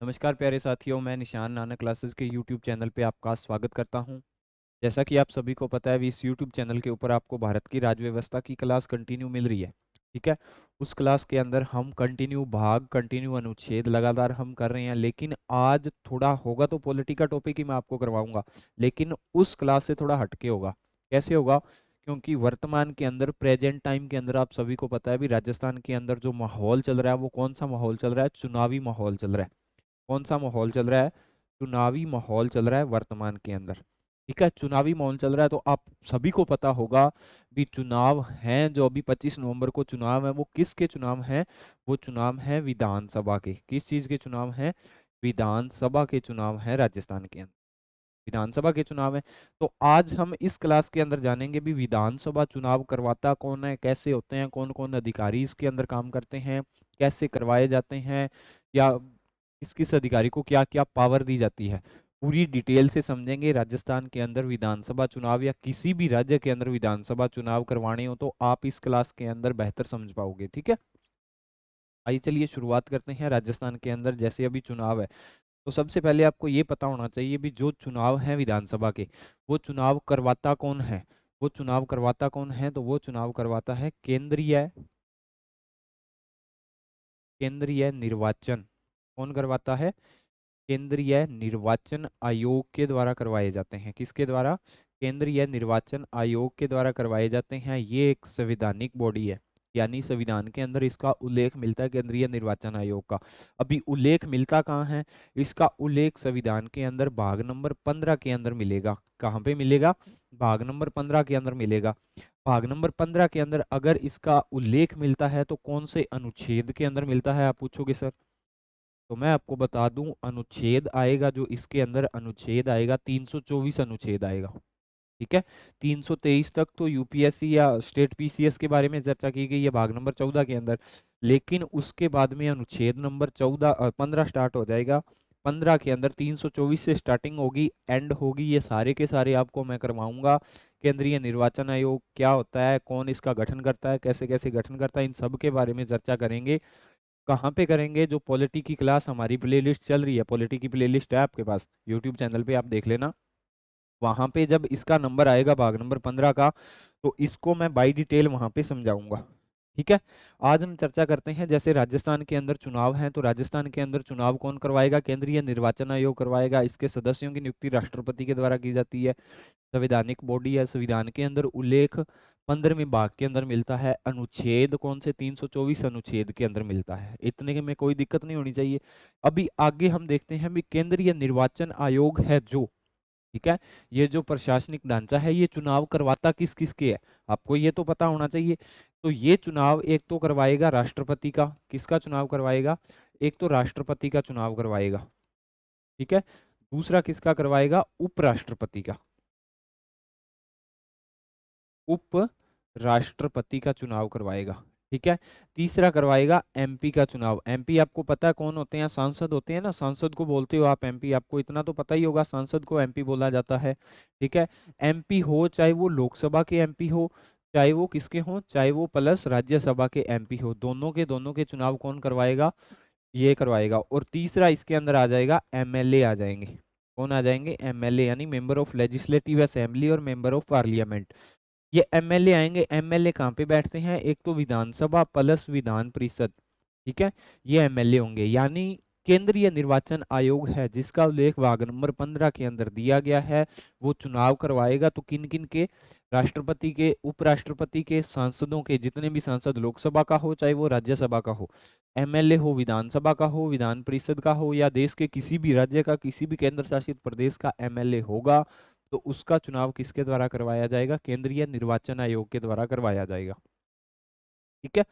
नमस्कार प्यारे साथियों, मैं निशान नानक क्लासेस के यूट्यूब चैनल पे आपका स्वागत करता हूं। जैसा कि आप सभी को पता है, अभी इस यूट्यूब चैनल के ऊपर आपको भारत की राज्य व्यवस्था की क्लास कंटिन्यू मिल रही है। ठीक है। उस क्लास के अंदर हम कंटिन्यू भाग, कंटिन्यू अनुच्छेद लगातार हम कर रहे हैं, लेकिन आज थोड़ा होगा तो पॉलिटी का टॉपिक ही मैं आपको करवाऊंगा, लेकिन उस क्लास से थोड़ा हटके होगा। कैसे होगा? क्योंकि वर्तमान के अंदर, प्रेजेंट टाइम के अंदर आप सभी को पता है अभी राजस्थान के अंदर जो माहौल चल रहा है वो कौन सा माहौल चल रहा है? चुनावी माहौल चल रहा है। कौन सा माहौल चल रहा है? चुनावी माहौल चल रहा है वर्तमान के अंदर। ठीक है, चुनावी माहौल चल रहा है तो आप सभी को पता होगा भी चुनाव हैं जो अभी 25 नवंबर को चुनाव है, वो किसके चुनाव हैं? वो चुनाव है विधानसभा के। किस चीज के चुनाव हैं? विधानसभा के चुनाव हैं राजस्थान के अंदर। विधानसभा के चुनाव है। तो आज हम इस क्लास के अंदर जानेंगे भी विधानसभा चुनाव करवाता कौन है, कैसे होते हैं, कौन कौन अधिकारी इसके अंदर काम करते हैं, कैसे करवाए जाते हैं, या किस किस अधिकारी को क्या क्या पावर दी जाती है। पूरी डिटेल से समझेंगे। राजस्थान के अंदर विधानसभा चुनाव या किसी भी राज्य के अंदर विधानसभा चुनाव करवाने हो तो आप इस क्लास के अंदर बेहतर समझ पाओगे। ठीक है। आइए चलिए शुरुआत करते हैं। राजस्थान के अंदर जैसे अभी चुनाव है, तो सबसे पहले आपको ये पता होना चाहिए भी जो चुनाव है विधानसभा के, वो चुनाव करवाता कौन है? वो चुनाव करवाता कौन है? तो वो चुनाव करवाता है केंद्रीय केंद्रीय निर्वाचन। कौन करवाता है? केंद्रीय निर्वाचन आयोग के द्वारा करवाए जाते हैं। किसके द्वारा? केंद्रीय निर्वाचन आयोग के द्वारा करवाए जाते हैं। ये एक संवैधानिक बॉडी है, यानी संविधान के अंदर इसका उल्लेख मिलता है केंद्रीय निर्वाचन आयोग का। अभी उल्लेख मिलता कहाँ है? इसका उल्लेख संविधान के अंदर भाग नंबर 15 के अंदर मिलेगा। कहाँ पे मिलेगा? भाग नंबर 15 के अंदर मिलेगा। भाग नंबर 15 के अंदर अगर इसका उल्लेख मिलता है तो कौन से अनुच्छेद के अंदर मिलता है, आप पूछोगे सर? तो मैं आपको बता दूं, अनुच्छेद आएगा जो इसके अंदर, अनुच्छेद आएगा 324 अनुच्छेद आएगा। ठीक है। 323 तक तो यूपीएससी या स्टेट पीसीएस के बारे में चर्चा की गई है भाग नंबर 14 के अंदर, लेकिन उसके बाद में अनुच्छेद नंबर 15 स्टार्ट हो जाएगा। 15 के अंदर 324 से स्टार्टिंग होगी, एंड होगी। ये सारे के सारे आपको मैं करवाऊंगा। केंद्रीय निर्वाचन आयोग क्या होता है, कौन इसका गठन करता है, कैसे कैसे गठन करता है, इन सब के बारे में चर्चा करेंगे। कहाँ पे करेंगे? जो पॉलिटी की क्लास हमारी प्लेलिस्ट चल रही है, पॉलिटी की प्लेलिस्ट है आपके पास यूट्यूब चैनल पे, आप देख लेना। वहां पे जब इसका नंबर आएगा भाग नंबर 15 का, तो इसको मैं बाई डिटेल वहां पे समझाऊंगा। ठीक है। आज हम चर्चा करते हैं, जैसे राजस्थान के अंदर चुनाव है तो राजस्थान के अंदर चुनाव कौन करवाएगा? केंद्रीय निर्वाचन आयोग करवाएगा। इसके सदस्यों की नियुक्ति राष्ट्रपति के द्वारा की जाती है। संवैधानिक बॉडी है। संविधान के अंदर उल्लेख 15वें भाग के अंदर मिलता है। अनुच्छेद कौन से? 324 अनुच्छेद के अंदर मिलता है। इतने के में कोई दिक्कत नहीं होनी चाहिए। अभी आगे हम देखते हैं भी केंद्रीय निर्वाचन आयोग है जो, ठीक है, ये जो प्रशासनिक ढांचा है ये चुनाव करवाता किस किस के है, आपको ये तो पता होना चाहिए। तो ये चुनाव एक तो करवाएगा राष्ट्रपति का। किसका चुनाव करवाएगा? एक तो राष्ट्रपति का चुनाव करवाएगा। ठीक है। दूसरा किसका करवाएगा? उपराष्ट्रपति का। उप राष्ट्रपति का चुनाव करवाएगा। ठीक है। तीसरा करवाएगा एमपी का चुनाव। एमपी आपको पता है कौन होते हैं? सांसद होते हैं ना, सांसद को बोलते हो आप एमपी, आपको इतना तो पता ही होगा, सांसद को एमपी बोला जाता है। ठीक है। एमपी हो चाहे वो लोकसभा के एमपी हो, चाहे वो किसके हो, चाहे वो प्लस राज्यसभा के एमपी हो, दोनों के चुनाव कौन करवाएगा? ये करवाएगा। और तीसरा इसके अंदर आ जाएगा एमएलए आ जाएंगे। कौन आ जाएंगे? एमएलए, यानी मेंबर ऑफ लेजिस्लेटिव असेंबली और मेंबर ऑफ पार्लियामेंट। ये एमएलए आएंगे। एमएलए कहाँ पे बैठते हैं? एक तो विधानसभा प्लस विधान परिषद। ठीक है। ये एमएलए होंगे, यानी केंद्रीय निर्वाचन आयोग है जिसका उल्लेख भाग नंबर 15 के अंदर दिया गया है, वो चुनाव करवाएगा। तो किन किन के? राष्ट्रपति के, उपराष्ट्रपति के, सांसदों के, जितने भी सांसद लोकसभा का हो चाहे वो राज्यसभा का हो, एमएलए हो विधानसभा का हो, विधान परिषद का हो, या देश के किसी भी राज्य का, किसी भी केंद्र शासित प्रदेश का एमएलए होगा, तो उसका चुनाव किसके द्वारा करवाया जाएगा? केंद्रीय निर्वाचन आयोग के द्वारा करवाया जाएगा। ठीक है।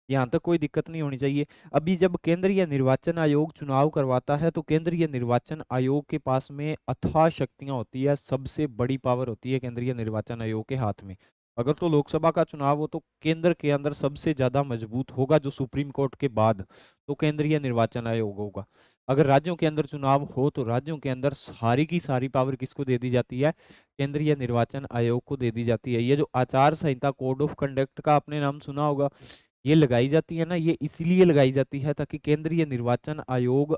यहाँ तक कोई दिक्कत नहीं होनी चाहिए। अभी जब केंद्रीय निर्वाचन आयोग चुनाव करवाता है तो केंद्रीय निर्वाचन आयोग के पास में अथाह शक्तियां होती है, सबसे बड़ी पावर होती है केंद्रीय निर्वाचन आयोग के हाथ में। अगर तो लोकसभा का चुनाव हो तो केंद्र के अंदर सबसे ज्यादा मजबूत होगा जो सुप्रीम कोर्ट के बाद, तो केंद्रीय निर्वाचन आयोग होगा। अगर राज्यों के अंदर चुनाव हो तो राज्यों के अंदर सारी की सारी पावर किसको दे दी जाती है? केंद्रीय निर्वाचन आयोग को दे दी जाती है। ये जो आचार संहिता, कोड ऑफ कंडक्ट का आपने नाम सुना होगा, ये लगाई जाती है ना, ये इसलिए लगाई जाती है ताकि केंद्रीय निर्वाचन आयोग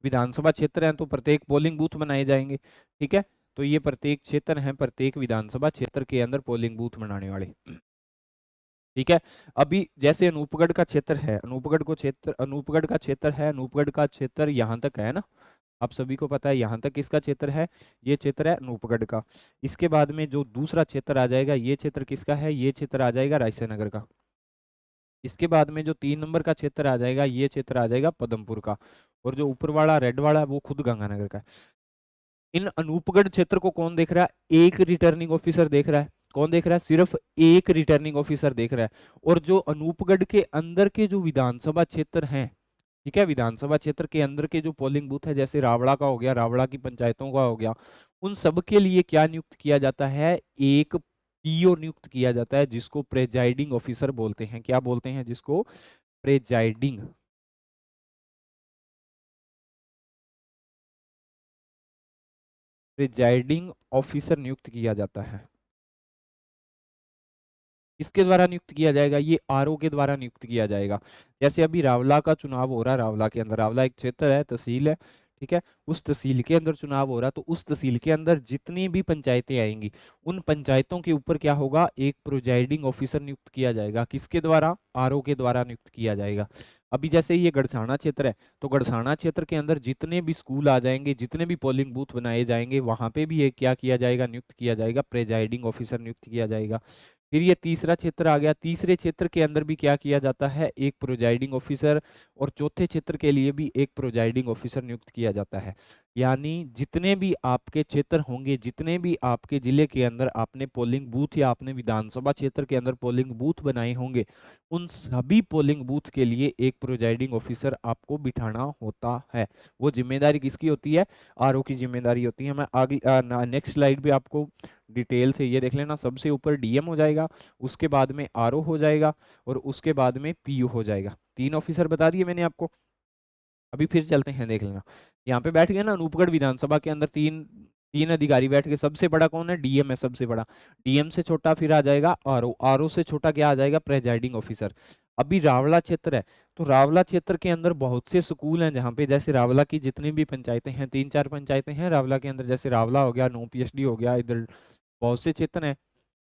विधानसभा क्षेत्र है तो प्रत्येक पोलिंग बूथ बनाए जाएंगे। ठीक है, तो ये प्रत्येक क्षेत्र है, प्रत्येक विधानसभा क्षेत्र के अंदर पोलिंग बूथ बनाने वाले। ठीक है, अभी जैसे अनूपगढ़ का क्षेत्र है, अनूपगढ़ का क्षेत्र है, अनूपगढ़ का क्षेत्र यहाँ तक है ना, आप सभी को पता है यहाँ तक किसका क्षेत्र है, ये क्षेत्र है अनूपगढ़ का। इसके बाद में जो दूसरा क्षेत्र आ जाएगा, ये क्षेत्र किसका है, ये क्षेत्र आ जाएगा रायसेनगर का। इसके बाद में जो 3 नंबर का क्षेत्र आ जाएगा, ये क्षेत्र आ जाएगा पदमपुर का। और जो ऊपर वाला रेड वाला है वो खुद गंगानगर का है। इन अनूपगढ़ क्षेत्र को कौन देख रहा है, एक रिटर्निंग ऑफिसर देख रहा है। कौन देख रहा है, सिर्फ एक रिटर्निंग ऑफिसर देख रहा है। और जो अनूपगढ़ के अंदर के जो विधानसभा क्षेत्र हैं, ठीक है, विधानसभा क्षेत्र के अंदर के जो पोलिंग बूथ है, जैसे रावड़ा का हो गया, रावड़ा की पंचायतों का हो गया, उन सब के लिए क्या नियुक्त किया जाता है, एक पीओ नियुक्त किया जाता है, जिसको प्रेजाइडिंग ऑफिसर बोलते हैं। क्या बोलते हैं, जिसको प्रेजाइडिंग प्रेजाइडिंग ऑफिसर नियुक्त किया जाता है। इसके द्वारा नियुक्त किया जाएगा, ये आरओ के द्वारा नियुक्त किया जाएगा। जैसे अभी रावला का चुनाव हो रहा है, रावला के अंदर, रावला एक क्षेत्र है, तहसील है, ठीक है, उस तहसील के अंदर चुनाव हो रहा है, तो उस तहसील के अंदर जितनी भी पंचायतें आएंगी, उन पंचायतों के ऊपर क्या होगा, एक प्रोजाइडिंग ऑफिसर नियुक्त किया जाएगा। किसके द्वारा, आरओ के द्वारा नियुक्त किया जाएगा। अभी जैसे ये गड़साना क्षेत्र है, तो गड़साना क्षेत्र के अंदर जितने भी स्कूल आ जाएंगे, जितने भी पोलिंग बूथ बनाए जाएंगे, वहां पे भी एक क्या किया जाएगा, नियुक्त किया जाएगा, प्रेजाइडिंग ऑफिसर नियुक्त किया जाएगा। फिर ये तीसरा क्षेत्र आ गया, तीसरे क्षेत्र के अंदर भी क्या किया जाता है, एक प्रोजाइडिंग ऑफिसर। और चौथे क्षेत्र के लिए भी एक प्रोजाइडिंग ऑफिसर नियुक्त किया जाता है। यानी जितने भी आपके क्षेत्र होंगे, जितने भी आपके जिले के अंदर आपने पोलिंग बूथ या आपने विधानसभा क्षेत्र के अंदर पोलिंग बूथ बनाए होंगे, उन सभी पोलिंग बूथ के लिए एक प्रोजाइडिंग ऑफिसर आपको बिठाना होता है। वो जिम्मेदारी किसकी होती है, आरओ की जिम्मेदारी होती है। मैं आगे नेक्स्ट स्लाइड पे आपको डिटेल से ये देख लेना। सबसे ऊपर डीएम हो जाएगा, उसके बाद में आरओ हो जाएगा, और उसके बाद में पीयू हो जाएगा। 3 ऑफिसर बता दिए मैंने आपको। अभी फिर चलते हैं, देख लेना। यहाँ पे बैठ गए ना, अनूपगढ़ विधानसभा के अंदर तीन तीन अधिकारी बैठ के, सबसे बड़ा कौन है, डीएम है सबसे बड़ा। डीएम से छोटा फिर आ जाएगा आरओ, आरओ से छोटा क्या आ जाएगा, प्रेजाइडिंग ऑफिसर। अभी रावला क्षेत्र है, तो रावला क्षेत्र के अंदर बहुत से स्कूल हैं, जहाँ पे जैसे रावला की जितनी भी पंचायतें हैं, 3-4 पंचायतें हैं रावला के अंदर, जैसे रावला हो गया, नो पीएचडी हो गया, इधर बहुत से क्षेत्र हैं।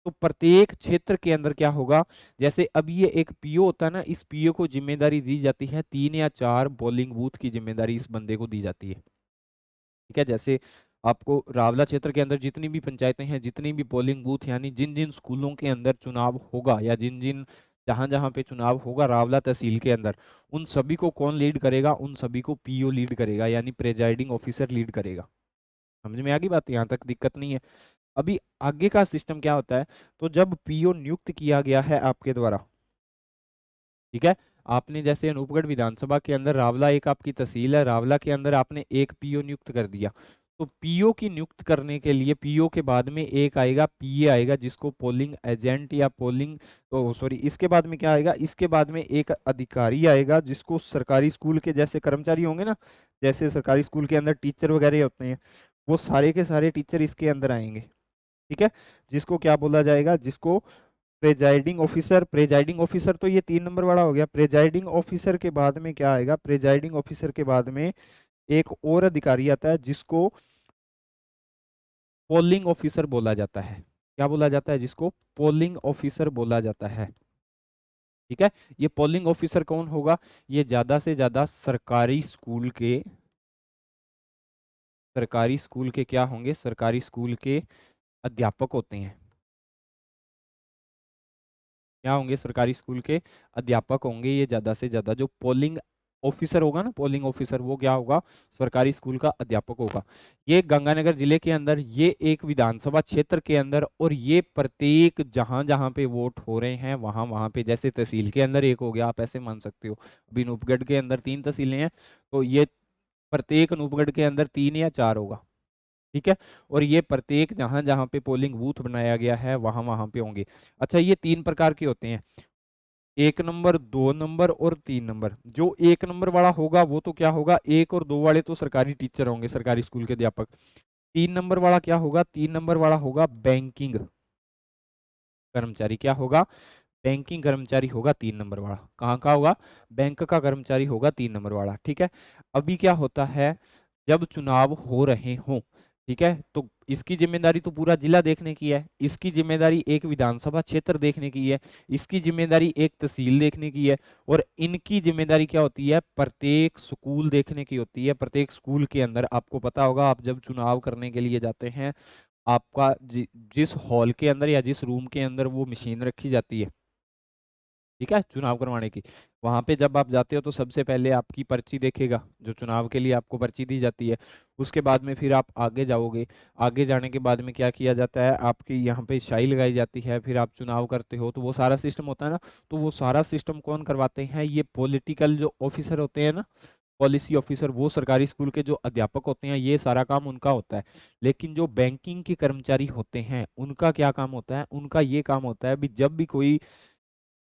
तो प्रत्येक क्षेत्र के अंदर क्या होगा, जैसे अब ये एक पीओ होता है ना, इस पीओ को जिम्मेदारी दी जाती है, 3 या 4 पोलिंग बूथ की जिम्मेदारी इस बंदे को दी जाती है। ठीक है, जैसे आपको रावला क्षेत्र के अंदर जितनी भी पंचायतें हैं, जितनी भी पोलिंग बूथ, यानी जिन जिन स्कूलों के अंदर चुनाव होगा, या जिन जिन जहां जहां पे चुनाव होगा रावला तहसील के अंदर, उन सभी को कौन लीड करेगा, उन सभी को पीओ लीड करेगा, यानी प्रेजाइडिंग ऑफिसर लीड करेगा। समझ में आ गई बात, यहाँ तक दिक्कत नहीं है। अभी आगे का सिस्टम क्या होता है, तो जब पीओ नियुक्त किया गया है आपके द्वारा, ठीक है, आपने जैसे अनूपगढ़ विधानसभा के अंदर, रावला एक आपकी तहसील है, रावला के अंदर आपने एक पीओ नियुक्त कर दिया। तो पीओ की नियुक्त करने के लिए पीओ के बाद में एक आएगा, पीए आएगा, जिसको पोलिंग एजेंट या पोलिंग, तो सॉरी, इसके बाद में क्या आएगा, इसके बाद में एक अधिकारी आएगा, जिसको सरकारी स्कूल के जैसे कर्मचारी होंगे ना, जैसे सरकारी स्कूल के अंदर टीचर वगैरह होते हैं, वो सारे के सारे टीचर इसके अंदर आएंगे। ठीक है, जिसको क्या बोला जाएगा, जिसको प्रेजाइडिंग ऑफिसर। प्रेजाइडिंग ऑफिसर तो ये 3 नंबर वाला हो गया। प्रेजाइडिंग ऑफिसर के बाद में क्या आएगा, प्रेजाइडिंग ऑफिसर के बाद में एक और अधिकारी आता है, जिसको पोलिंग ऑफिसर बोला जाता है। क्या बोला जाता है, जिसको पोलिंग ऑफिसर बोला जाता है। ठीक है, ये पोलिंग ऑफिसर कौन होगा, ये ज्यादा से ज्यादा सरकारी स्कूल के क्या होंगे, सरकारी स्कूल के अध्यापक होते हैं। क्या होंगे, सरकारी स्कूल के अध्यापक होंगे। ये ज्यादा से ज्यादा जो पोलिंग ऑफिसर होगा ना, पोलिंग ऑफिसर, वो क्या होगा, सरकारी स्कूल का अध्यापक होगा। ये गंगानगर जिले के अंदर, ये एक विधानसभा क्षेत्र के अंदर, और ये प्रत्येक जहां जहां पे वोट हो रहे हैं वहां वहां पे, जैसे तहसील के अंदर एक हो गया, आप ऐसे मान सकते हो। अभी अनूपगढ़ के अंदर 3 तहसीलें हैं, तो ये प्रत्येक अनूपगढ़ के अंदर 3 या 4 होगा। ठीक है, और ये प्रत्येक जहां जहां पे पोलिंग बूथ बनाया गया है वहां वहां पे होंगे। अच्छा, ये 3 प्रकार के होते हैं, 1 नंबर, 2 नंबर और 3 नंबर। जो 1 नंबर वाला होगा वो तो क्या होगा, 1 और 2 वाले तो सरकारी टीचर होंगे, सरकारी स्कूल के अध्यापक। 3 नंबर वाला क्या होगा, 3 नंबर वाला होगा बैंकिंग कर्मचारी। क्या होगा, बैंकिंग कर्मचारी होगा 3 नंबर वाला। कहाँ का होगा? बैंक का कर्मचारी होगा 3 नंबर वाला। ठीक है, अभी क्या होता है, जब चुनाव हो रहे हों, ठीक है, तो इसकी जिम्मेदारी तो पूरा जिला देखने की है, इसकी जिम्मेदारी एक विधानसभा क्षेत्र देखने की है, इसकी जिम्मेदारी एक तहसील देखने की है, और इनकी जिम्मेदारी क्या होती है, प्रत्येक स्कूल देखने की होती है। प्रत्येक स्कूल के अंदर आपको पता होगा, आप जब चुनाव करने के लिए जाते हैं, आपका जिस हॉल के अंदर या जिस रूम के अंदर वो मशीन रखी जाती है, ठीक है, चुनाव करवाने की, वहां पे जब आप जाते हो तो सबसे पहले आपकी पर्ची देखेगा, जो चुनाव के लिए आपको पर्ची दी जाती है। उसके बाद में फिर आप आगे जाओगे, आगे जाने के बाद में क्या किया जाता है, आपकी यहाँ पे स्याही लगाई जाती है, फिर आप चुनाव करते हो, तो वो सारा सिस्टम होता है ना। तो वो सारा सिस्टम कौन करवाते हैं? ये पॉलिटिकल जो ऑफिसर होते हैं ना, पॉलिसी ऑफिसर, वो सरकारी स्कूल के जो अध्यापक होते हैं, ये सारा काम उनका होता है। लेकिन जो बैंकिंग के कर्मचारी होते हैं, उनका क्या काम होता है? उनका ये काम होता है भी जब भी कोई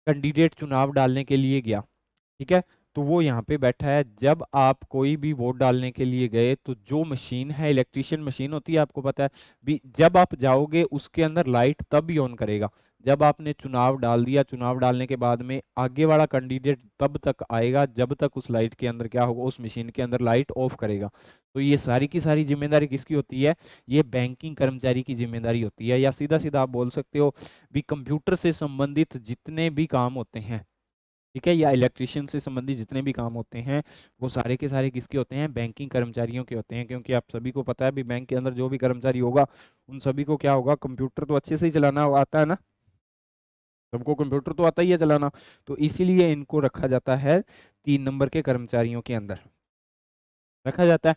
कैंडिडेट चुनाव डालने के लिए गया, ठीक है, तो वो यहाँ पे बैठा है। जब आप कोई भी वोट डालने के लिए गए, तो जो मशीन है, इलेक्ट्रिशियन मशीन होती है, आपको पता है भी, जब आप जाओगे उसके अंदर लाइट तब ही ऑन करेगा जब आपने चुनाव डाल दिया। चुनाव डालने के बाद में आगे वाला कैंडिडेट तब तक आएगा जब तक उस लाइट के अंदर क्या होगा, उस मशीन के अंदर लाइट ऑफ करेगा। तो ये सारी की सारी जिम्मेदारी किसकी होती है? ये बैंकिंग कर्मचारी की जिम्मेदारी होती है। या सीधा सीधा आप बोल सकते हो भी, कंप्यूटर से संबंधित जितने भी काम होते हैं, ठीक है, या इलेक्ट्रिशियन से संबंधित जितने भी काम होते हैं, वो सारे के सारे किसके होते हैं? बैंकिंग कर्मचारियों के होते हैं। क्योंकि आप सभी को पता है भी, बैंक के अंदर जो भी कर्मचारी होगा, उन सभी को क्या होगा, कंप्यूटर तो अच्छे से ही चलाना आता है ना, सबको कंप्यूटर तो आता ही है चलाना। तो इसीलिए इनको रखा जाता है 3 नंबर के कर्मचारियों के अंदर रखा जाता है।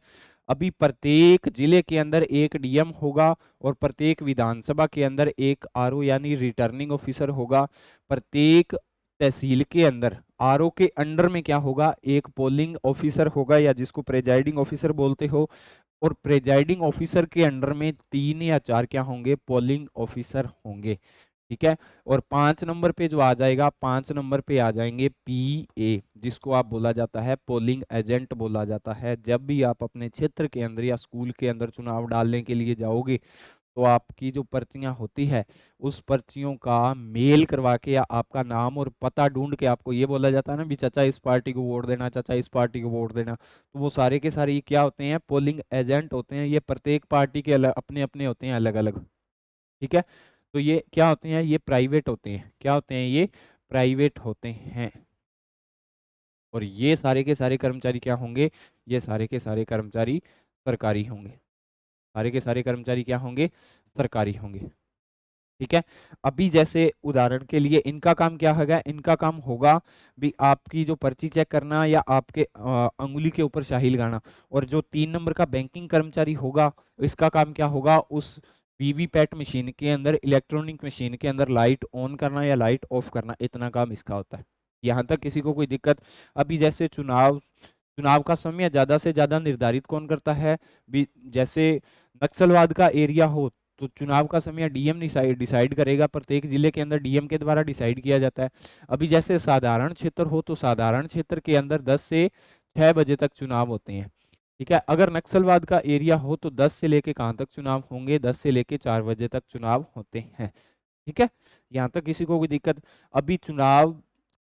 अभी प्रत्येक जिले के अंदर एक डीएम होगा, और प्रत्येक विधानसभा के अंदर एक आरओ यानी रिटर्निंग ऑफिसर होगा। प्रत्येक तहसील के अंदर आरओ के अंडर में क्या होगा, एक पोलिंग ऑफिसर होगा, या जिसको प्रेजाइडिंग ऑफिसर बोलते हो। और प्रेजाइडिंग ऑफिसर के अंडर में 3 या 4 क्या होंगे, पोलिंग ऑफिसर होंगे। ठीक है, और 5 नंबर पे जो आ जाएगा, 5 नंबर पे आ जाएंगे पीए, जिसको आप बोला जाता है पोलिंग एजेंट बोला जाता है। जब भी आप अपने क्षेत्र के अंदर या स्कूल के अंदर चुनाव डालने के लिए जाओगे, तो आपकी जो पर्चियां होती है, उस पर्चियों का मेल करवा के, या आपका नाम और पता ढूंढ के आपको ये बोला जाता है ना भी, चाचा इस पार्टी को वोट देना, चाचा इस पार्टी को वोट देना। तो वो सारे के सारे ये क्या होते हैं? पोलिंग एजेंट होते हैं। ये प्रत्येक पार्टी के अपने अपने होते हैं, अलग अलग। ठीक है, तो ये क्या होते हैं? ये प्राइवेट होते हैं। क्या होते हैं? ये प्राइवेट होते हैं। और ये सारे के सारे कर्मचारी क्या होंगे? ये सारे के सारे कर्मचारी सरकारी होंगे। सारे के सारे कर्मचारी क्या होंगे? सरकारी होंगे। ठीक है, अभी जैसे उदाहरण के लिए इनका काम क्या होगा? इनका काम होगा भी आपकी जो पर्ची चेक करना, या आपके अंगुली के ऊपर स्याही लगाना। और जो 3 नंबर का बैंकिंग कर्मचारी होगा, इसका काम क्या होगा? उस वीवीपैट मशीन के अंदर, इलेक्ट्रॉनिक मशीन के अंदर लाइट ऑन करना या लाइट ऑफ करना, इतना काम इसका होता है। यहाँ तक किसी को कोई दिक्कत? अभी जैसे चुनाव चुनाव का समय ज्यादा से ज्यादा निर्धारित कौन करता है भी? जैसे नक्सलवाद का एरिया हो, तो चुनाव का समय डीएम डिसाइड करेगा। प्रत्येक जिले के अंदर डीएम के द्वारा डिसाइड किया जाता है। अभी जैसे साधारण क्षेत्र हो, तो साधारण क्षेत्र के अंदर 10 से 6 बजे तक चुनाव होते हैं। ठीक है, अगर नक्सलवाद का एरिया हो, तो 10 से लेके कहाँ तक चुनाव होंगे? 10 से लेके 4 बजे तक चुनाव होते हैं। ठीक है, यहाँ तक किसी को कोई दिक्कत? अभी चुनाव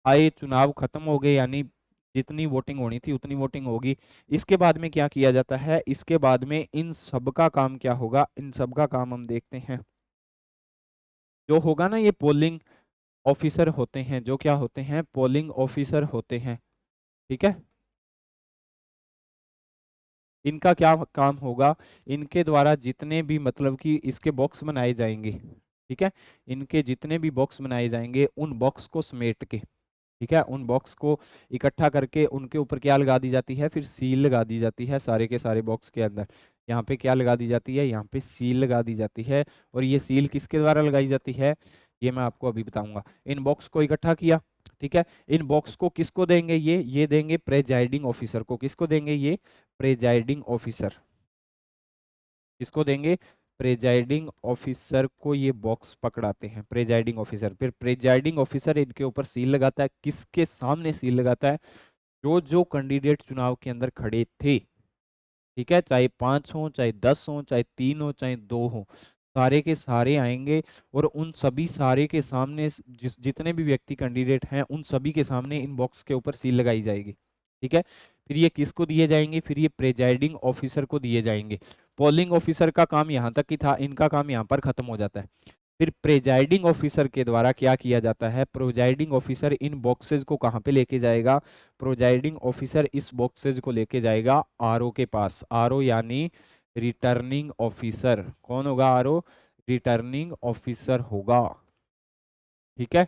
आए, चुनाव खत्म हो गए, यानी जितनी वोटिंग होनी थी उतनी वोटिंग होगी। इसके बाद में क्या किया जाता है? इसके बाद में इन सब का काम क्या होगा? इन सब का काम हम देखते हैं। जो होगा ना, ये पोलिंग ऑफिसर होते हैं। जो क्या होते हैं? पोलिंग ऑफिसर होते हैं। ठीक है, इनका क्या काम होगा? इनके द्वारा जितने भी, मतलब कि इसके बॉक्स बनाए जाएंगे, ठीक है, इनके जितने भी बॉक्स बनाए जाएंगे, उन बॉक्स को समेट के, ठीक है, उन बॉक्स को इकट्ठा करके उनके ऊपर क्या लगा दी जाती है? फिर सील लगा दी जाती है। सारे के सारे बॉक्स के अंदर यहाँ पे क्या लगा दी जाती है? यहाँ पे सील लगा दी जाती है। और ये सील किसके द्वारा लगाई जाती है? ये मैं आपको अभी बताऊंगा। इन बॉक्स को इकट्ठा किया, ठीक है, इन बॉक्स को किसको देंगे? ये देंगे प्रेजाइडिंग ऑफिसर को। किसको देंगे? ये प्रेजाइडिंग ऑफिसर। किसको देंगे? प्रेजाइडिंग ऑफिसर को ये बॉक्स पकड़ाते हैं प्रेजाइडिंग ऑफिसर। फिर प्रेजाइडिंग ऑफिसर इनके ऊपर सील लगाता है। किसके सामने सील लगाता है? जो जो कैंडिडेट चुनाव के अंदर खड़े थे, ठीक है, चाहे 5 हो, चाहे 10 हो, चाहे 3 हो, चाहे 2 हो, सारे के सारे आएंगे और उन सभी सारे के सामने जितने भी व्यक्ति कैंडिडेट हैं उन सभी के सामने इन बॉक्स के ऊपर सील लगाई जाएगी। ठीक है, फिर ये किसको दिए जाएंगे, फिर ये प्रेजाइडिंग ऑफिसर को दिए जाएंगे। पोलिंग ऑफिसर का काम यहाँ तक ही था, इनका काम यहाँ पर खत्म हो जाता है। फिर प्रेजाइडिंग ऑफिसर के द्वारा क्या किया जाता है, प्रोजाइडिंग ऑफिसर इन बॉक्सेज को कहाँ पे लेके जाएगा, प्रोजाइडिंग ऑफिसर इस बॉक्सेज को लेके जाएगा आरओ के पास। आरओ यानी रिटर्निंग ऑफिसर। कौन होगा, आरओ रिटर्निंग ऑफिसर होगा। ठीक है,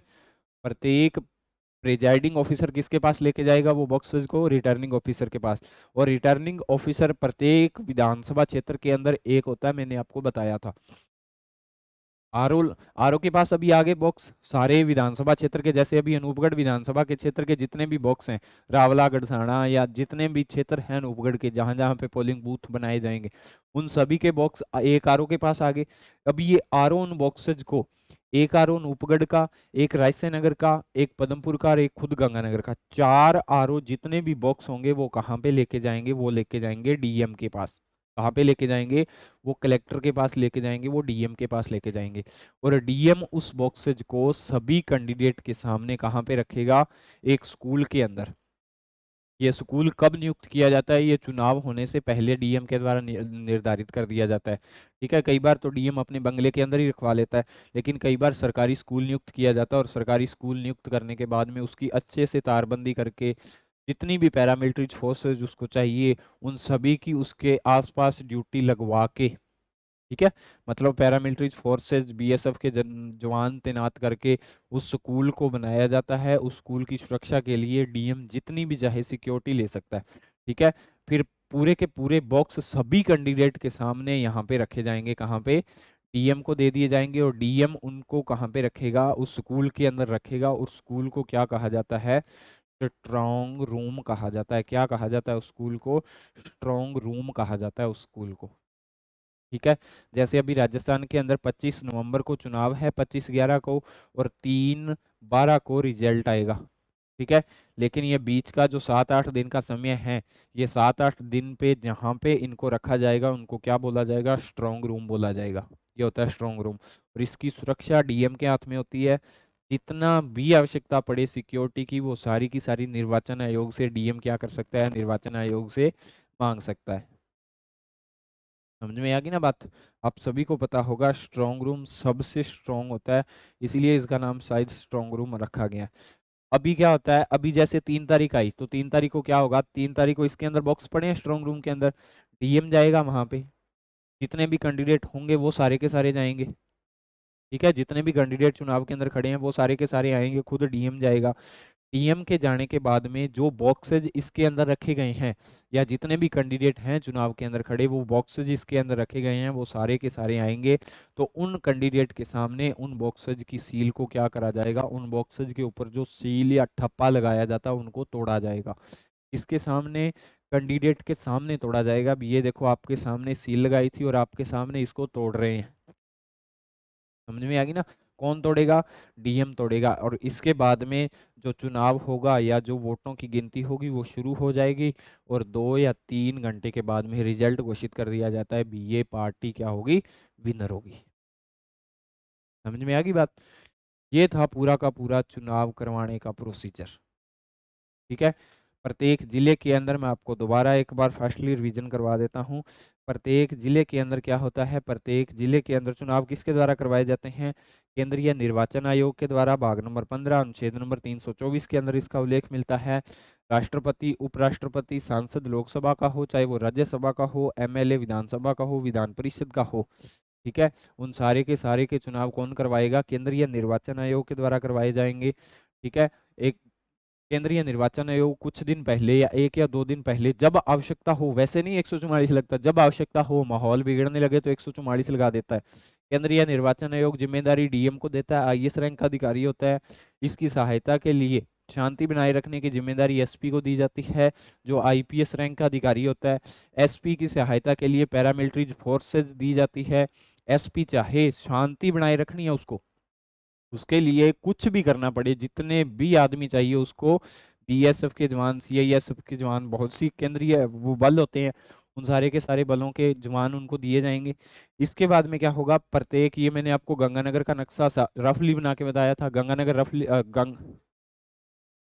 प्रत्येक प्रिजाइडिंग ऑफिसर किसके पास लेके जाएगा वो बॉक्सेस को, रिटर्निंग ऑफिसर के पास। और रिटर्निंग ऑफिसर प्रत्येक विधानसभा क्षेत्र के अंदर एक होता है, मैंने आपको बताया था। आरओ आरओ के पास अभी आगे बॉक्स सारे विधानसभा क्षेत्र के, जैसे अभी अनूपगढ़ विधानसभा के क्षेत्र के जितने भी बॉक्स हैं, रावला गढ़साना या जितने भी क्षेत्र हैं अनूपगढ़ के, जहां जहां पे पोलिंग बूथ बनाए जाएंगे, उन सभी के बॉक्स एक आरओ के पास आगे। अभी ये आरओ उन बॉक्सेज को, एक आरओ अनूपगढ़ का, एक रायसेन नगर का, एक पदमपुर का और एक खुद गंगानगर का, 4 आरओ जितने भी बॉक्स होंगे वो कहाँ पे लेके जाएंगे, वो लेके जाएंगे डीएम के पास। कहाँ पे लेके जाएंगे, वो कलेक्टर के पास लेके जाएंगे, वो डीएम के पास लेके जाएंगे। और डीएम उस बॉक्सेज को सभी कैंडिडेट के सामने कहाँ पे रखेगा, एक स्कूल के अंदर। ये स्कूल कब नियुक्त किया जाता है, ये चुनाव होने से पहले डीएम के द्वारा निर्धारित कर दिया जाता है। ठीक है, कई बार तो डीएम अपने बंगले के अंदर ही रखवा लेता है, लेकिन कई बार सरकारी स्कूल नियुक्त किया जाता है और सरकारी स्कूल नियुक्त करने के बाद में उसकी अच्छे से तारबंदी करके जितनी भी पैरामिलिट्री फोर्सेज उसको चाहिए उन सभी की उसके आसपास ड्यूटी लगवा के, ठीक है, मतलब पैरामिलिट्री फोर्सेज बीएसएफ के जवान तैनात करके उस स्कूल को बनाया जाता है। उस स्कूल की सुरक्षा के लिए डीएम जितनी भी चाहे सिक्योरिटी ले सकता है। ठीक है, फिर पूरे के पूरे बॉक्स सभी कैंडिडेट के सामने यहाँ पे रखे जाएंगे, कहाँ पे, डीएम को दे दिए जाएंगे। और डीएम उनको कहाँ पे रखेगा, उस स्कूल के अंदर रखेगा। उस स्कूल को क्या कहा जाता है, स्ट्रॉन्ग रूम कहा जाता है। क्या कहा जाता है उस स्कूल को, स्ट्रॉन्ग रूम कहा जाता है उस स्कूल को। ठीक है, जैसे अभी राजस्थान के अंदर 25 नवंबर को चुनाव है, 25/11 को, और 3/12 को रिजल्ट आएगा। ठीक है, लेकिन ये बीच का जो 7-8 दिन का समय है, ये 7-8 दिन पे जहाँ पे इनको रखा जाएगा उनको क्या बोला जाएगा, स्ट्रॉन्ग रूम बोला जाएगा। ये होता है स्ट्रॉन्ग रूम, और इसकी सुरक्षा डीएम के हाथ में होती है। जितना भी आवश्यकता पड़े सिक्योरिटी की, वो सारी की सारी निर्वाचन आयोग से डीएम क्या कर सकता है, निर्वाचन आयोग से मांग सकता है। समझ में आ गई ना बात। आप सभी को पता होगा स्ट्रॉन्ग रूम सबसे स्ट्रॉन्ग होता है, इसीलिए इसका नाम शायद स्ट्रॉन्ग रूम रखा गया है। अभी क्या होता है, अभी जैसे 3 तारीख आई तो 3 तारीख को क्या होगा, 3 तारीख को इसके अंदर बॉक्स पड़े हैं स्ट्रॉन्ग रूम के अंदर, डीएम जाएगा वहां पे, जितने भी कैंडिडेट होंगे वो सारे के सारे जाएंगे। ठीक है, जितने भी कैंडिडेट चुनाव के अंदर खड़े हैं वो सारे के सारे आएंगे, खुद डीएम जाएगा। डीएम के जाने के बाद में जो बॉक्सेज इसके अंदर रखे गए हैं, या जितने भी कैंडिडेट हैं चुनाव के अंदर खड़े, वो बॉक्सेज इसके अंदर रखे गए हैं, वो सारे के सारे आएंगे। तो उन कैंडिडेट के सामने उन बॉक्सेज की सील को क्या करा जाएगा, उन बॉक्सेज के ऊपर जो सील या ठप्पा लगाया जाता है उनको तोड़ा जाएगा। इसके सामने, कैंडिडेट के सामने तोड़ा जाएगा। अब ये देखो आपके सामने सील लगाई थी और आपके सामने इसको तोड़ रहे हैं। समझ में आ गई ना, कौन तोड़ेगा, डीएम तोड़ेगा। और इसके बाद में जो चुनाव होगा या जो वोटों की गिनती होगी वो शुरू हो जाएगी, और 2 या 3 घंटे के बाद में रिजल्ट घोषित कर दिया जाता है, ये पार्टी क्या होगी, विनर होगी। समझ में आ गई बात। ये था पूरा का पूरा चुनाव करवाने का प्रोसीजर। ठीक है, प्रत्येक जिले के अंदर मैं आपको दोबारा एक बार फास्टली रिवीजन करवा देता हूँ। प्रत्येक जिले के अंदर क्या होता है, प्रत्येक जिले के अंदर चुनाव किसके द्वारा करवाए जाते हैं, केंद्रीय निर्वाचन आयोग के द्वारा। भाग नंबर 15 अनुच्छेद नंबर 324 के अंदर इसका उल्लेख मिलता है। राष्ट्रपति, उपराष्ट्रपति, सांसद लोकसभा का हो चाहे वो राज्यसभा का हो, एमएलए विधानसभा का हो, विधान परिषद का हो, ठीक है, उन सारे के चुनाव कौन करवाएगा, केंद्रीय निर्वाचन आयोग के द्वारा करवाए जाएंगे। ठीक है, एक केंद्रीय निर्वाचन आयोग कुछ दिन पहले या 1 या 2 दिन पहले जब आवश्यकता हो, वैसे नहीं 144 लगता, जब आवश्यकता हो, माहौल बिगड़ने लगे तो 144 लगा देता है। केंद्रीय निर्वाचन आयोग जिम्मेदारी डीएम को देता है, आईएएस रैंक का अधिकारी होता है। इसकी सहायता के लिए शांति बनाए रखने की जिम्मेदारी एसपी को दी जाती है, जो आईपीएस रैंक का अधिकारी होता है। एसपी की सहायता के लिए पैरामिलिट्री फोर्सेज दी जाती है। एसपी चाहे शांति बनाए रखनी है उसको, उसके लिए कुछ भी करना पड़े, जितने भी आदमी चाहिए उसको, बीएसएफ के जवान, सीआईएसएफ के जवान, बहुत सी केंद्रीय वो बल होते हैं, उन सारे के सारे बलों के जवान उनको दिए जाएंगे। इसके बाद में क्या होगा, प्रत्येक, ये मैंने आपको गंगानगर का नक्शा सा रफली बना के बताया था। गंगानगर रफली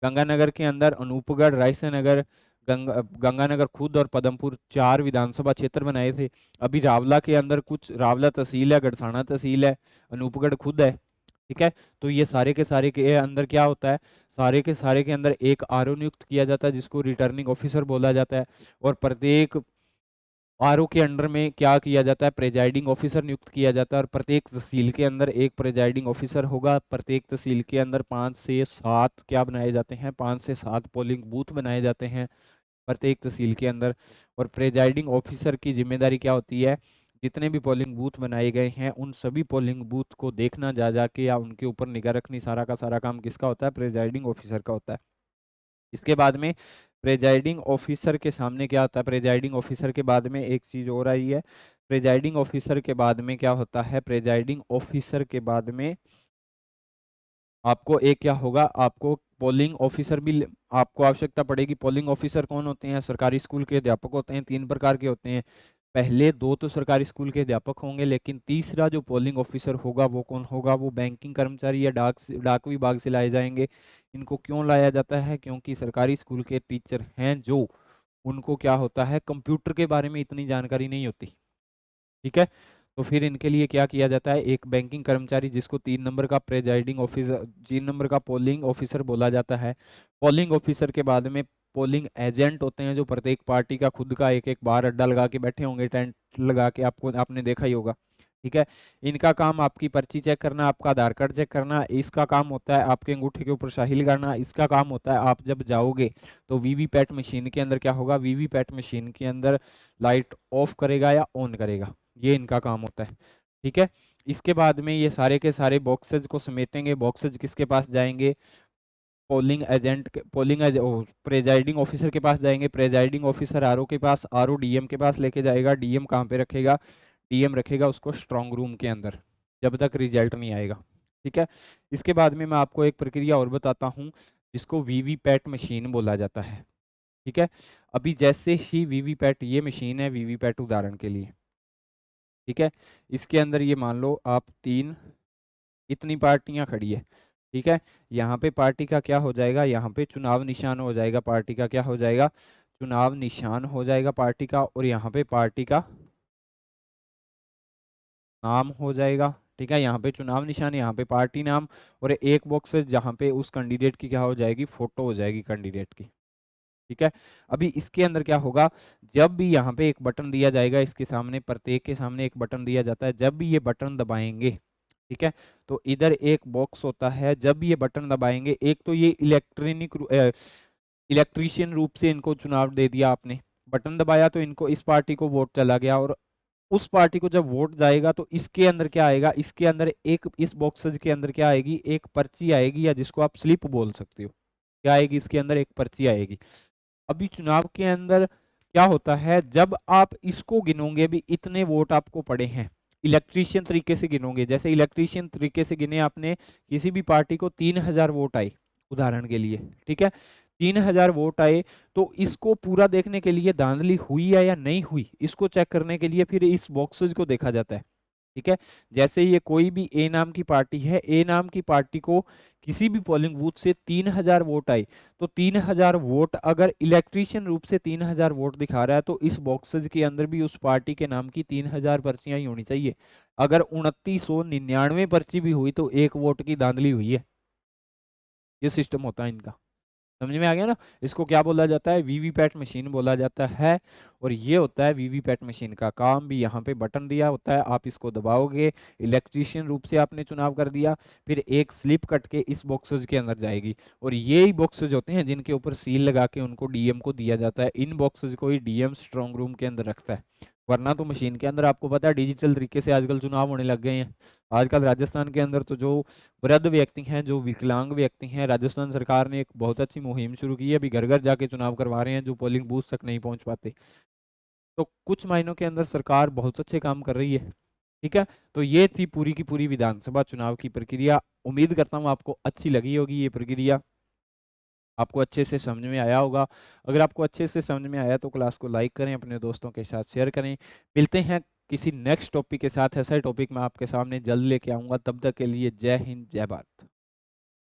गंगानगर के अंदर अनूपगढ़, रायसेनगर, गंगानगर खुद और पदमपुर 4 विधानसभा क्षेत्र बनाए थे। अभी रावला के अंदर कुछ, रावला तहसील है, गड़साना तहसील है, अनूपगढ़ खुद है। ठीक है, तो ये सारे के सारे के अंदर क्या होता है, सारे के सारे के अंदर एक आरओ नियुक्त किया जाता है जिसको रिटर्निंग ऑफिसर बोला जाता है। और प्रत्येक आरओ के अंडर में क्या किया जाता है, प्रेजाइडिंग ऑफिसर नियुक्त किया जाता है। और प्रत्येक तहसील के अंदर एक प्रेजाइडिंग ऑफिसर होगा। प्रत्येक तहसील के अंदर 5 से 7 क्या बनाए जाते हैं, 5 से 7 पोलिंग बूथ बनाए जाते हैं प्रत्येक तहसील के अंदर। और प्रेजाइडिंग ऑफिसर की जिम्मेदारी क्या होती है, जितने भी पोलिंग बूथ बनाए गए हैं उन सभी पोलिंग बूथ को देखना, जा जाके या उनके ऊपर निगाह रखनी, सारा का सारा काम किसका होता है, प्रेजाइडिंग ऑफिसर का होता है। इसके बाद में प्रेजाइडिंग ऑफिसर के सामने क्या होता है, प्रेजाइडिंग ऑफिसर के बाद में एक चीज और आई है। प्रेजाइडिंग ऑफिसर के बाद में क्या होता है, प्रेजाइडिंग ऑफिसर के बाद में आपको एक क्या होगा, आपको पोलिंग ऑफिसर भी आपको आवश्यकता पड़ेगी। पोलिंग ऑफिसर कौन होते हैं, सरकारी स्कूल के अध्यापक होते हैं। 3 प्रकार के होते हैं, पहले 2 तो सरकारी स्कूल के अध्यापक होंगे, लेकिन तीसरा जो पोलिंग ऑफिसर होगा वो कौन होगा, वो बैंकिंग कर्मचारी या डाक विभाग से लाए जाएंगे। इनको क्यों लाया जाता है, क्योंकि सरकारी स्कूल के टीचर हैं जो, उनको क्या होता है, कंप्यूटर के बारे में इतनी जानकारी नहीं होती। ठीक है, तो फिर इनके लिए क्या किया जाता है, एक बैंकिंग कर्मचारी जिसको 3 नंबर का प्रेजाइडिंग ऑफिसर, 3 नंबर का पोलिंग ऑफिसर बोला जाता है। पोलिंग ऑफिसर के बाद में पोलिंग एजेंट होते हैं जो प्रत्येक पार्टी का खुद का एक एक बार अड्डा लगा के बैठे होंगे, टेंट लगा के, आपको आपने देखा ही होगा। ठीक है, इनका काम आपकी पर्ची चेक करना, आपका आधार कार्ड चेक करना, इसका काम होता है आपके अंगूठे के ऊपर शाही लगाना, इसका काम होता है आप जब जाओगे तो वीवीपैट मशीन के अंदर क्या होगा, वीवीपैट मशीन के अंदर लाइट ऑफ करेगा या ऑन करेगा, ये इनका काम होता है। ठीक है, इसके बाद में ये सारे के सारे बॉक्सेज को समेटेंगे। बॉक्सेज किसके पास जाएंगे, पोलिंग एजेंट के, प्रेजाइडिंग ऑफिसर के पास जाएंगे। प्रेजाइडिंग ऑफिसर आरओ के पास, आरओ डीएम के पास लेके जाएगा। डीएम कहाँ पे रखेगा, डीएम रखेगा उसको स्ट्रांग रूम के अंदर, जब तक रिजल्ट नहीं आएगा। ठीक है, इसके बाद में मैं आपको एक प्रक्रिया और बताता हूँ जिसको वीवीपैट मशीन बोला जाता है। ठीक है, अभी जैसे ही वीवीपैट, ये मशीन है वीवीपैट उदाहरण के लिए। ठीक है, इसके अंदर ये मान लो आप 3, इतनी पार्टियां खड़ी है। ठीक है, यहाँ पे पार्टी का क्या हो जाएगा, यहाँ पे चुनाव निशान हो जाएगा, पार्टी का क्या हो जाएगा, चुनाव निशान हो जाएगा पार्टी का। और यहाँ पे पार्टी का नाम हो जाएगा। ठीक है, यहाँ पे चुनाव निशान, यहाँ पे पार्टी नाम, और एक बॉक्स है जहाँ पे उस कैंडिडेट की क्या हो जाएगी, फोटो हो जाएगी कैंडिडेट की। ठीक है, अभी इसके अंदर क्या होगा, जब भी यहाँ पे एक बटन दिया जाएगा, इसके सामने, प्रत्येक के सामने एक बटन दिया जाता है, जब भी ये बटन दबाएंगे, ठीक है, तो इधर एक बॉक्स होता है, जब भी ये बटन दबाएंगे, एक तो ये इलेक्ट्रीशियन रूप से इनको चुनाव दे दिया आपने, बटन दबाया तो इनको, इस पार्टी को वोट चला गया। और उस पार्टी को जब वोट जाएगा तो इसके अंदर क्या आएगा, इसके अंदर एक, इस बॉक्सेज के अंदर क्या आएगी, एक पर्ची आएगी, या जिसको आप स्लिप बोल सकते हो। क्या आएगी, इसके अंदर एक पर्ची आएगी। अभी चुनाव के अंदर क्या होता है, जब आप इसको गिनोगे, भी इतने वोट आपको पड़े हैं, इलेक्ट्रीशियन तरीके से गिनोगे, जैसे इलेक्ट्रीशियन तरीके से गिने आपने, किसी भी पार्टी को 3000 वोट आए उदाहरण के लिए। ठीक है, 3000 वोट आए, तो इसको पूरा देखने के लिए धांधली हुई है या नहीं हुई, इसको चेक करने के लिए फिर इस बॉक्सेज को देखा जाता है। ठीक है, जैसे ये कोई भी ए नाम की पार्टी है, ए नाम की पार्टी को किसी भी पोलिंग बूथ से 3000 वोट आए, तो 3000 वोट अगर इलेक्ट्रीशियन रूप से 3000 वोट दिखा रहा है, तो इस बॉक्सेज के अंदर भी उस पार्टी के नाम की 3000 पर्चियां ही होनी चाहिए। अगर 2999 पर्ची भी हुई तो एक वोट की धांधली हुई है। ये सिस्टम होता है इनका, समझ में आ गया ना। इसको क्या बोला जाता है, वीवीपैट मशीन बोला जाता है। और ये होता है वीवीपैट मशीन का काम भी, यहाँ पे बटन दिया होता है, आप इसको दबाओगे, इलेक्ट्रीशियन रूप से आपने चुनाव कर दिया, फिर एक स्लिप कट के इस बॉक्सेज के अंदर जाएगी। और ये ही बॉक्सेज होते हैं जिनके ऊपर सील लगा के उनको डीएम को दिया जाता है। इन बॉक्सेज को ही डीएम स्ट्रांग रूम के अंदर रखता है, वरना तो मशीन के अंदर आपको पता है डिजिटल तरीके से आजकल चुनाव होने लग गए हैं। आजकल राजस्थान के अंदर तो जो वृद्ध व्यक्ति हैं, जो विकलांग व्यक्ति हैं, राजस्थान सरकार ने एक बहुत अच्छी मुहिम शुरू की है, अभी घर घर जाके चुनाव करवा रहे हैं, जो पोलिंग बूथ तक नहीं पहुंच पाते। तो कुछ महीनों के अंदर सरकार बहुत अच्छे काम कर रही है। ठीक है, तो ये थी पूरी की पूरी विधानसभा चुनाव की प्रक्रिया। उम्मीद करता हूँ आपको अच्छी लगी होगी ये प्रक्रिया। आपको अच्छे से समझ में आया होगा। अगर आपको अच्छे से समझ में आया तो क्लास को लाइक करें, अपने दोस्तों के साथ शेयर करें। मिलते हैं किसी नेक्स्ट टॉपिक के साथ, ऐसा ही टॉपिक मैं आपके सामने जल्द लेके आऊँगा। तब तक के लिए जय हिंद, जय भारत।